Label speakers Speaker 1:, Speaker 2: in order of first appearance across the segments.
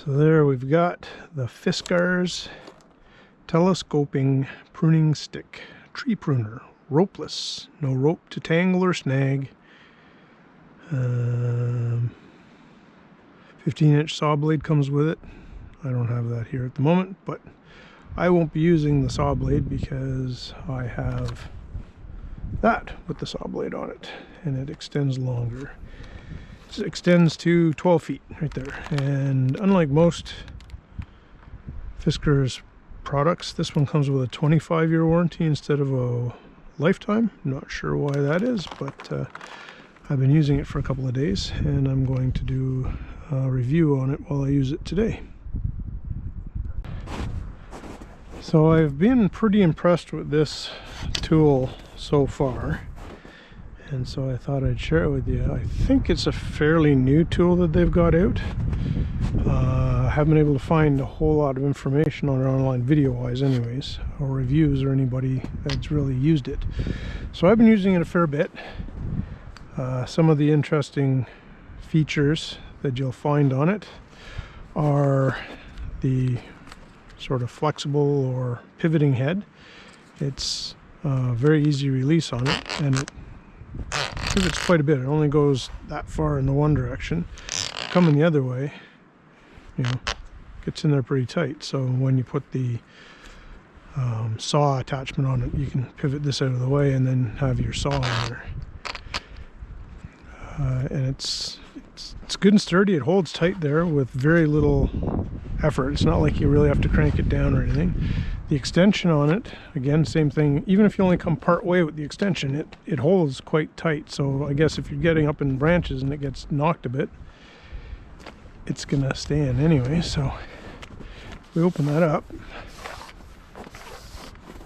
Speaker 1: So there we've got the Fiskars telescoping pruning stick, tree pruner, ropeless, no rope to tangle or snag. 15-inch saw blade comes with it. I don't have that here at the moment, but I won't be using the saw blade because I have that with the saw blade on it, and it extends longer. It extends to 12 feet right there, and unlike most Fiskars products, this one comes with a 25-year warranty instead of a lifetime. Not sure why that is, but I've been using it for a couple of days, and I'm going to do a review on it while I use it today. So I've been pretty impressed with this tool so far, and so I thought I'd share it with you. I think it's a fairly new tool that they've got out. I haven't been able to find a whole lot of information on it online video-wise anyways, or reviews or anybody that's really used it. So I've been using it a fair bit. Some of the interesting features that you'll find on it are the sort of flexible or pivoting head. It's very easy release on it, and it pivots quite a bit. It only goes that far in the one direction. Coming the other way, you know, gets in there pretty tight. So when you put the saw attachment on it, you can pivot this out of the way and then have your saw in there. And it's good and sturdy. It holds tight there with very little effort. It's not like you really have to crank it down or anything. The extension on it, again, same thing. Even if you only come part way with the extension, it holds quite tight. So I guess if you're getting up in branches and it gets knocked a bit, it's gonna stand anyway. So we open that up.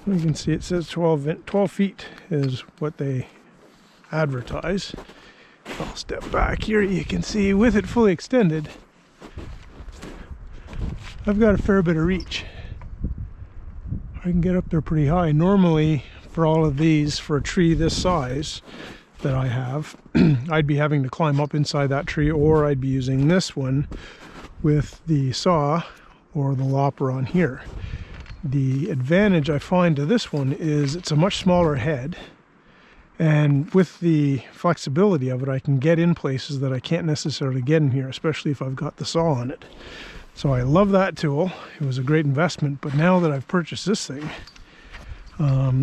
Speaker 1: You can see it says 12 feet is what they advertise. I'll step back here. You can see with it fully extended, I've got a fair bit of reach. I can get up there pretty high. Normally, for all of these, for a tree this size that I have, I'd be having to climb up inside that tree, or I'd be using this one with the saw or the lopper on here. The advantage I find to this one is it's a much smaller head, and with the flexibility of it, I can get in places that I can't necessarily get in here, especially if I've got the saw on it. So I love that tool. It was a great investment, but now that I've purchased this thing,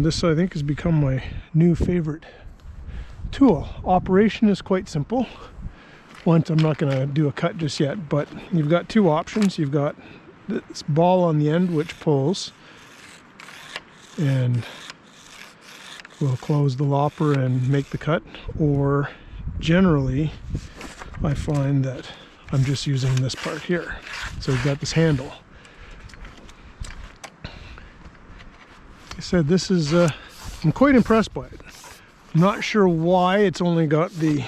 Speaker 1: this I think has become my new favorite tool. Operation is quite simple. Once, I'm not going to do a cut just yet, but you've got two options. You've got this ball on the end which pulls, and we'll close the lopper and make the cut, or generally I find that I'm just using this part here. So we've got this handle. Like I said, this is I'm quite impressed by it. I'm not sure why it's only got the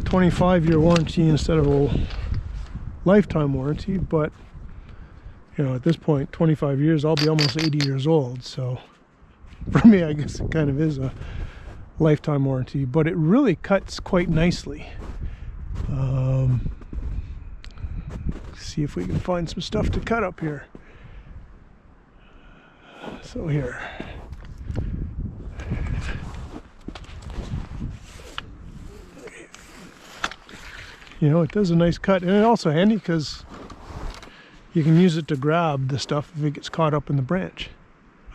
Speaker 1: 25-year warranty instead of a lifetime warranty, but you know, at this point, 25 years, I'll be almost 80 years old, so for me, I guess it kind of is a lifetime warranty, but it really cuts quite nicely. See if we can find some stuff to cut up here. So here. You know, it does a nice cut, and it's also handy because you can use it to grab the stuff if it gets caught up in the branch.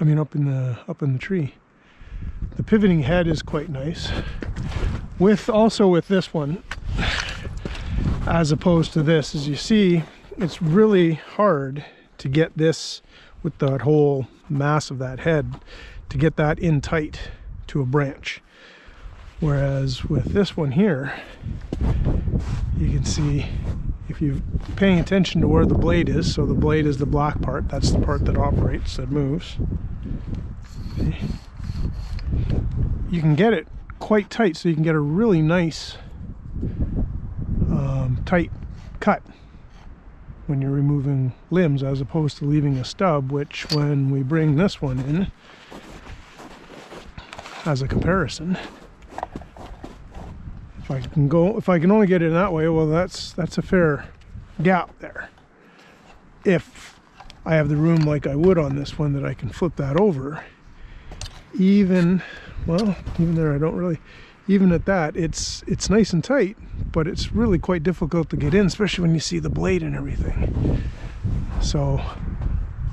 Speaker 1: I mean, up in the tree. The pivoting head is quite nice. Also with this one, as opposed to this, as you see, it's really hard to get this with that whole mass of that head, to get that in tight to a branch. Whereas with this one here, you can see, if you're paying attention to where the blade is, so the blade is the black part, that's the part that operates, that moves. See? You can get it quite tight, so you can get a really nice tight cut when you're removing limbs, as opposed to leaving a stub, which when we bring this one in as a comparison, if I can only get it in that way, well, that's a fair gap there. If I have the room like I would on this one that I can flip that over, even there I don't really, even at that, it's nice and tight, but it's really quite difficult to get in, especially when you see the blade and everything. So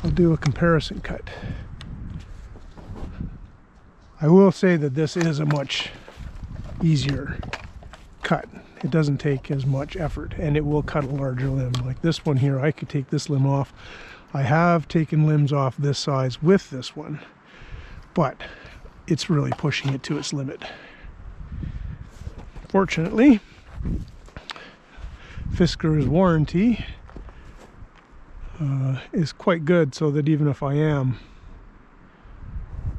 Speaker 1: I'll do a comparison cut. I will say that this is a much easier cut. It doesn't take as much effort, and it will cut a larger limb. Like this one here, I could take this limb off. I have taken limbs off this size with this one, but it's really pushing it to its limit. Fortunately, Fiskars' warranty is quite good, so that even if I am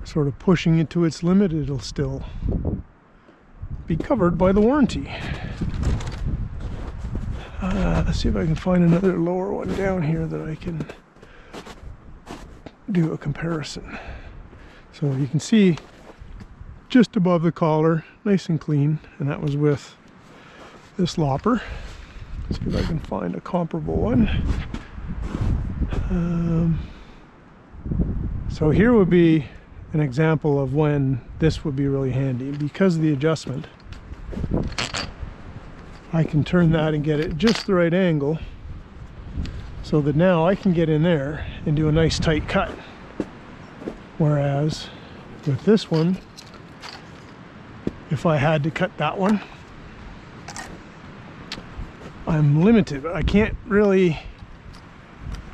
Speaker 1: sort of pushing it to its limit, it'll still be covered by the warranty. Let's see if I can find another lower one down here that I can do a comparison. So you can see just above the collar, nice and clean, and that was with this Lopper. Let's see if I can find a comparable one. So here would be an example of when this would be really handy. Because of the adjustment, I can turn that and get it just the right angle, so that now I can get in there and do a nice tight cut. Whereas with this one, if I had to cut that one, I'm limited. I can't really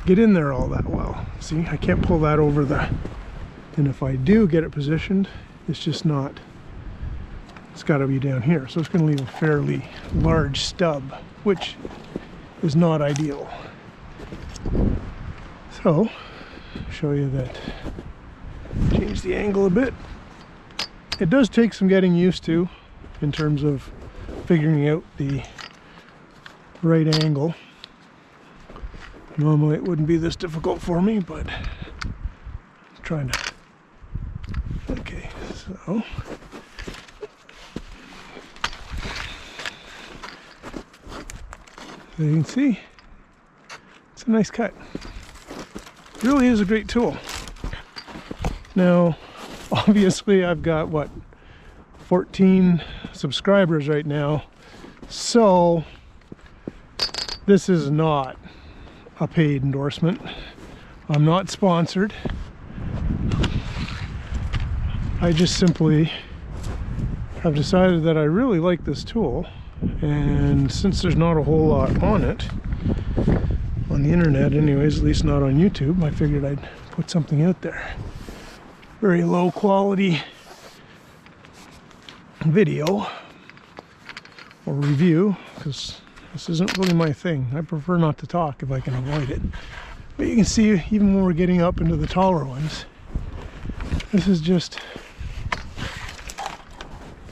Speaker 1: get in there all that well. See, I can't pull that over the, and if I do get it positioned, it's just not, it's got to be down here. So it's going to leave a fairly large stub, which is not ideal. So, show you that, change the angle a bit. It does take some getting used to in terms of figuring out the right angle. Normally it wouldn't be this difficult for me, but I'm trying to. Okay, so you can see it's a nice cut. It really is a great tool. Now, obviously I've got what, 14 subscribers right now, so this is not a paid endorsement. I'm not sponsored. I just simply have decided that I really like this tool, and since there's not a whole lot on it on the internet, anyways, at least not on YouTube, I figured I'd put something out there. Very low quality video or review, because this isn't really my thing. I prefer not to talk if I can avoid it. But you can see, even when we're getting up into the taller ones, this is just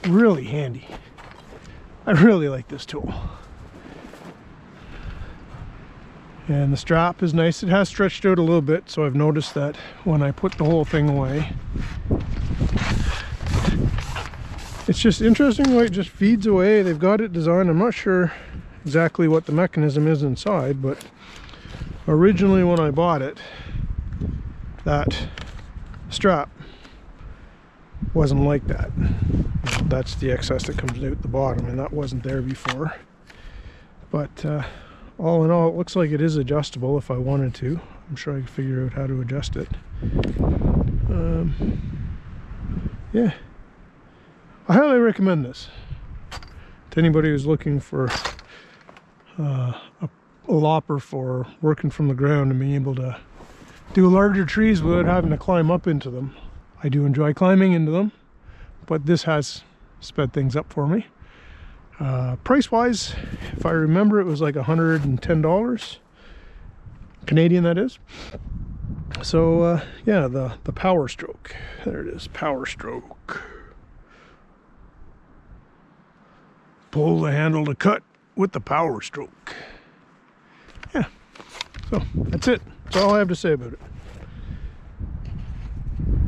Speaker 1: really handy. I really like this tool. And the strap is nice. It has stretched out a little bit, so I've noticed that when I put the whole thing away. It's just interesting the way it just feeds away. They've got it designed. I'm not sure exactly what the mechanism is inside, but originally when I bought it, that strap wasn't like that. That's the excess that comes out the bottom, and that wasn't there before. But all in all, it looks like it is adjustable if I wanted to. I'm sure I could figure out how to adjust it. Yeah, I highly recommend this to anybody who's looking for a lopper for working from the ground and being able to do larger trees without having to climb up into them. I do enjoy climbing into them, but this has sped things up for me. Price wise, if I remember, it was like $110 Canadian, that is. So yeah, the Power Stroke, there it is, Power Stroke. Pull the handle to cut with the Power Stroke. Yeah, so that's it. That's all I have to say about it.